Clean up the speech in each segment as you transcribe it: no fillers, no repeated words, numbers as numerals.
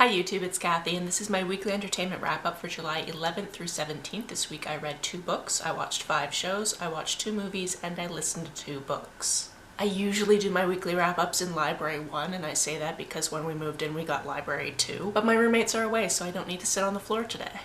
Hi YouTube, it's Kathy, and this is my weekly entertainment wrap-up for July 11th through 17th. This week I read 2 books, I watched 5 shows, I watched 2 movies, and I listened to 2 books. I usually do my weekly wrap-ups in Library 1, and I say that because when we moved in we got Library 2. But my roommates are away, so I don't need to sit on the floor today.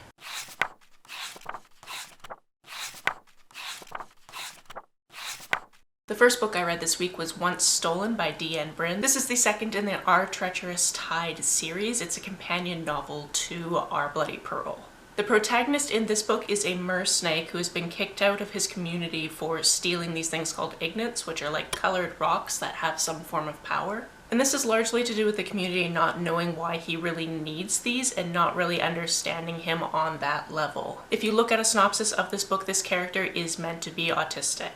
The first book I read this week was Once Stolen by D.N. Bryn. This is the second in the Our Treacherous Tide series. It's a companion novel to Our Bloody Pearl. The protagonist in this book is a mer snake who has been kicked out of his community for stealing these things called ignits, which are like colored rocks that have some form of power. And this is largely to do with the community not knowing why he really needs these and not really understanding him on that level. If you look at a synopsis of this book, this character is meant to be autistic.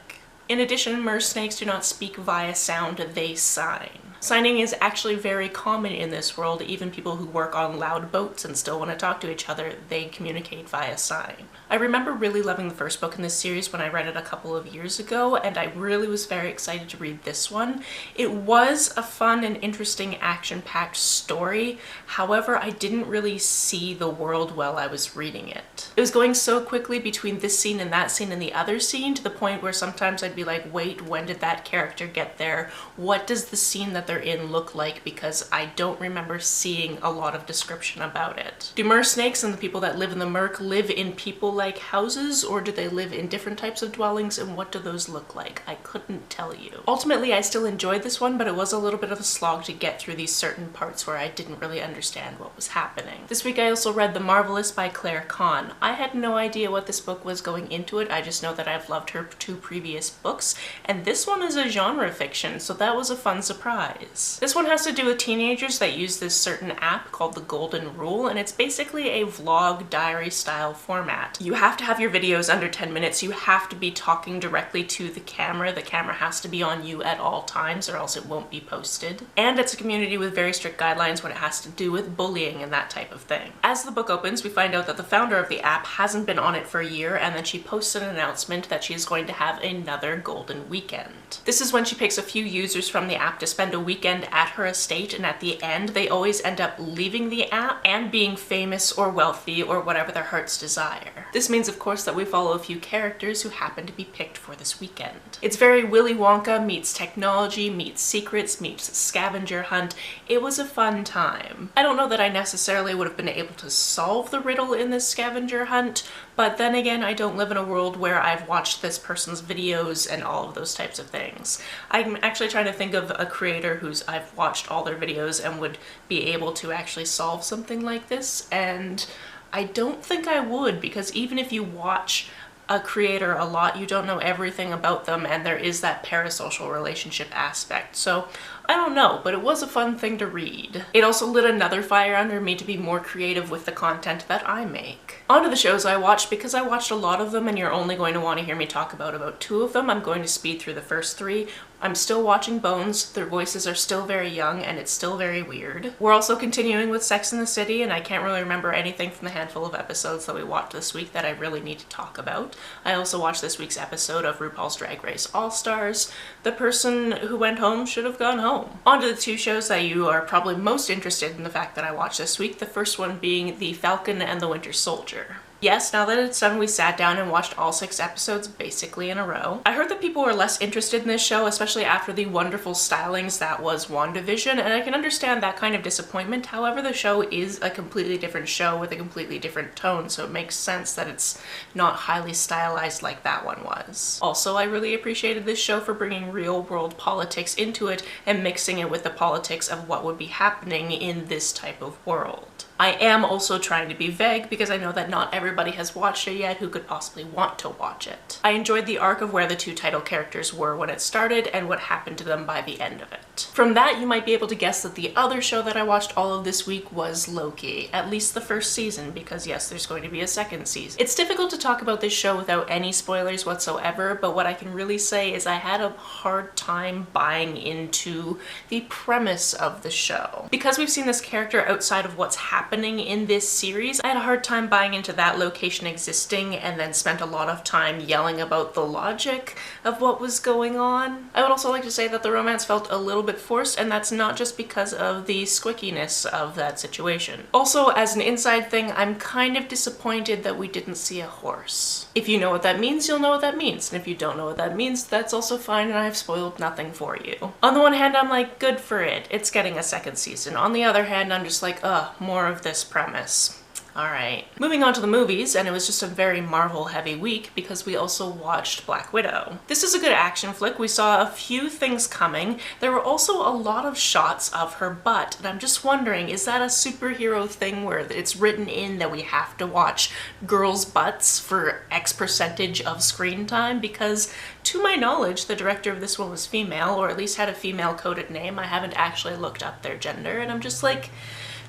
In addition, mer snakes do not speak via sound, they sign. Signing is actually very common in this world. Even people who work on loud boats and still want to talk to each other, they communicate via sign. I remember really loving the first book in this series when I read it a couple of years ago, and I really was very excited to read this one. It was a fun and interesting action-packed story. However, I didn't really see the world while I was reading it. It was going so quickly between this scene and that scene and the other scene to the point where sometimes I'd be like, wait, when did that character get there? What does the scene that they're in look like? Because I don't remember seeing a lot of description about it. Do mer snakes and the people that live in the murk live in people-like houses, or do they live in different types of dwellings, and what do those look like? I couldn't tell you. Ultimately, I still enjoyed this one, but it was a little bit of a slog to get through these certain parts where I didn't really understand what was happening. This week I also read The Marvelous by Claire Kahn. I had no idea what this book was going into it. I just know that I've loved her 2 previous books, and this one is a genre fiction, so that was a fun surprise. This one has to do with teenagers that use this certain app called The Golden Rule, and it's basically a vlog diary style format. You have to have your videos under 10 minutes, you have to be talking directly to the camera has to be on you at all times or else it won't be posted. And it's a community with very strict guidelines when it has to do with bullying and that type of thing. As the book opens, we find out that the founder of the app hasn't been on it for a year, and then she posts an announcement that she's going to have another golden weekend. This is when she picks a few users from the app to spend a weekend at her estate, and at the end they always end up leaving the app and being famous or wealthy or whatever their hearts desire. This means of course that we follow a few characters who happen to be picked for this weekend. It's very Willy Wonka meets technology, meets secrets, meets scavenger hunt. It was a fun time. I don't know that I necessarily would have been able to solve the riddle in this scavenger hunt, but then again, I don't live in a world where I've watched this person's videos and all of those types of things. I'm actually trying to think of a creator who's I've watched all their videos and would be able to actually solve something like this, and I don't think I would, because even if you watch a creator a lot, you don't know everything about them, and there is that parasocial relationship aspect. So I don't know, but it was a fun thing to read. It also lit another fire under me to be more creative with the content that I make. On to the shows I watched. Because I watched a lot of them and you're only going to want to hear me talk about 2 of them, I'm going to speed through the first 3. I'm still watching Bones. Their voices are still very young and it's still very weird. We're also continuing with Sex and the City, and I can't really remember anything from the handful of episodes that we watched this week that I really need to talk about. I also watched this week's episode of RuPaul's Drag Race All-Stars. The person who went home should have gone home. On to the 2 shows that you are probably most interested in the fact that I watched this week, the first one being The Falcon and the Winter Soldier. Yes, now that it's done, we sat down and watched all 6 episodes basically in a row. I heard that people were less interested in this show, especially after the wonderful stylings that was WandaVision, and I can understand that kind of disappointment. However, the show is a completely different show with a completely different tone, so it makes sense that it's not highly stylized like that one was. Also, I really appreciated this show for bringing real-world politics into it and mixing it with the politics of what would be happening in this type of world. I am also trying to be vague because I know that not everybody has watched it yet who could possibly want to watch it. I enjoyed the arc of where the 2 title characters were when it started and what happened to them by the end of it. From that, you might be able to guess that the other show that I watched all of this week was Loki, at least the first season, because yes, there's going to be a second season. It's difficult to talk about this show without any spoilers whatsoever, but what I can really say is I had a hard time buying into the premise of the show. Because we've seen this character outside of what's happening in this series, I had a hard time buying into that location existing and then spent a lot of time yelling about the logic of what was going on. I would also like to say that the romance felt a little bit forced, and that's not just because of the squickiness of that situation. Also, as an inside thing, I'm kind of disappointed that we didn't see a horse. If you know what that means, you'll know what that means, and if you don't know what that means, that's also fine, and I've spoiled nothing for you. On the one hand, I'm like, good for it. It's getting a second season. On the other hand, I'm just like, more of this premise. Alright. Moving on to the movies, and it was just a very Marvel-heavy week because we also watched Black Widow. This is a good action flick. We saw a few things coming. There were also a lot of shots of her butt, and I'm just wondering, is that a superhero thing where it's written in that we have to watch girls' butts for X percentage of screen time? Because to my knowledge, the director of this one was female, or at least had a female-coded name. I haven't actually looked up their gender, and I'm just like,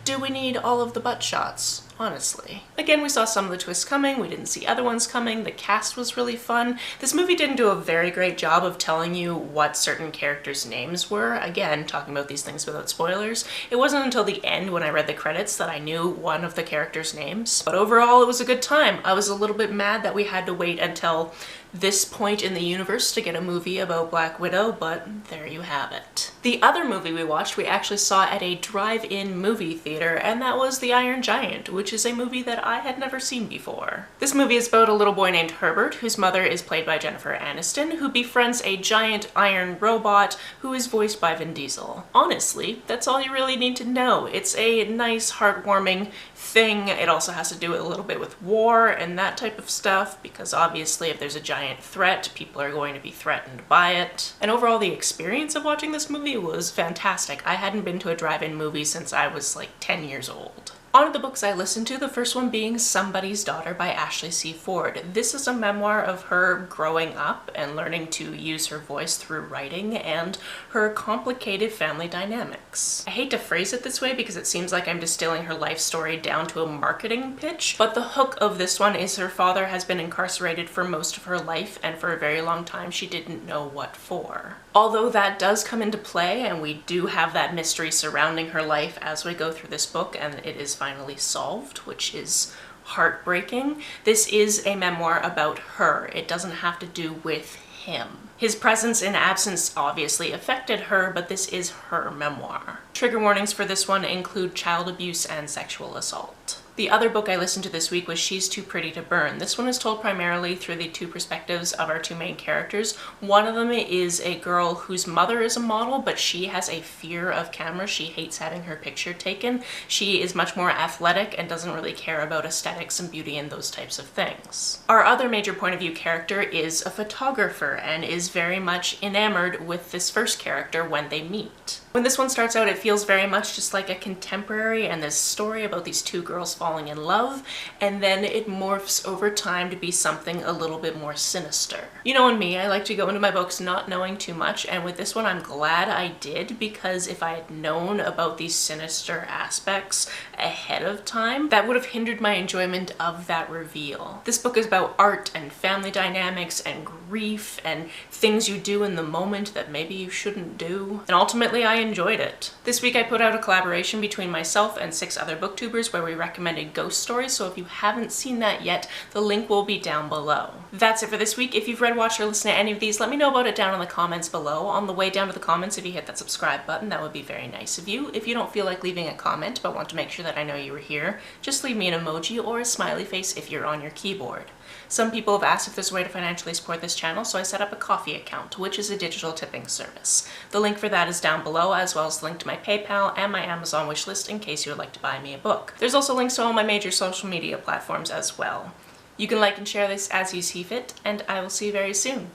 do we need all of the butt shots? Honestly. Again, we saw some of the twists coming, we didn't see other ones coming, the cast was really fun. This movie didn't do a very great job of telling you what certain characters' names were. Again, talking about these things without spoilers. It wasn't until the end when I read the credits that I knew one of the characters' names. But overall, it was a good time. I was a little bit mad that we had to wait until this point in the universe to get a movie about Black Widow, but there you have it. The other movie we watched, we actually saw at a drive-in movie theater, and that was The Iron Giant, which is a movie that I had never seen before. This movie is about a little boy named Herbert, whose mother is played by Jennifer Aniston, who befriends a giant iron robot who is voiced by Vin Diesel. Honestly, that's all you really need to know. It's a nice, heartwarming thing. It also has to do a little bit with war and that type of stuff, because obviously if there's a giant threat, people are going to be threatened by it. And overall, the experience of watching this movie was fantastic. I hadn't been to a drive-in movie since I was like 10 years old. On to the books I listened to, the first one being Somebody's Daughter by Ashley C. Ford. This is a memoir of her growing up and learning to use her voice through writing and her complicated family dynamics. I hate to phrase it this way because it seems like I'm distilling her life story down to a marketing pitch, but the hook of this one is her father has been incarcerated for most of her life, and for a very long time she didn't know what for. Although that does come into play, and we do have that mystery surrounding her life as we go through this book, and it is finally solved, which is heartbreaking. This is a memoir about her. It doesn't have to do with him. His presence and absence obviously affected her, but this is her memoir. Trigger warnings for this one include child abuse and sexual assault. The other book I listened to this week was She's Too Pretty to Burn. This one is told primarily through the two perspectives of our two main characters. One of them is a girl whose mother is a model, but she has a fear of cameras. She hates having her picture taken. She is much more athletic and doesn't really care about aesthetics and beauty and those types of things. Our other major point of view character is a photographer and is very much enamored with this first character when they meet. When this one starts out, it feels very much just like a contemporary and this story about these two girls falling in love, and then it morphs over time to be something a little bit more sinister. You know, and me, I like to go into my books not knowing too much, and with this one I'm glad I did, because if I had known about these sinister aspects ahead of time, that would have hindered my enjoyment of that reveal. This book is about art and family dynamics and grief and things you do in the moment that maybe you shouldn't do, and ultimately I enjoyed it. This week I put out a collaboration between myself and 6 other booktubers where we recommended ghost stories, so if you haven't seen that yet, the link will be down below. That's it for this week. If you've read, watched, or listened to any of these, let me know about it down in the comments below. On the way down to the comments, if you hit that subscribe button, that would be very nice of you. If you don't feel like leaving a comment but want to make sure that I know you were here, just leave me an emoji or a smiley face if you're on your keyboard. Some people have asked if there's a way to financially support this channel, so I set up a Ko-fi account, which is a digital tipping service. The link for that is down below, as well as the link to my PayPal and my Amazon wishlist in case you would like to buy me a book. There's also links to all my major social media platforms as well. You can like and share this as you see fit, and I will see you very soon.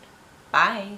Bye!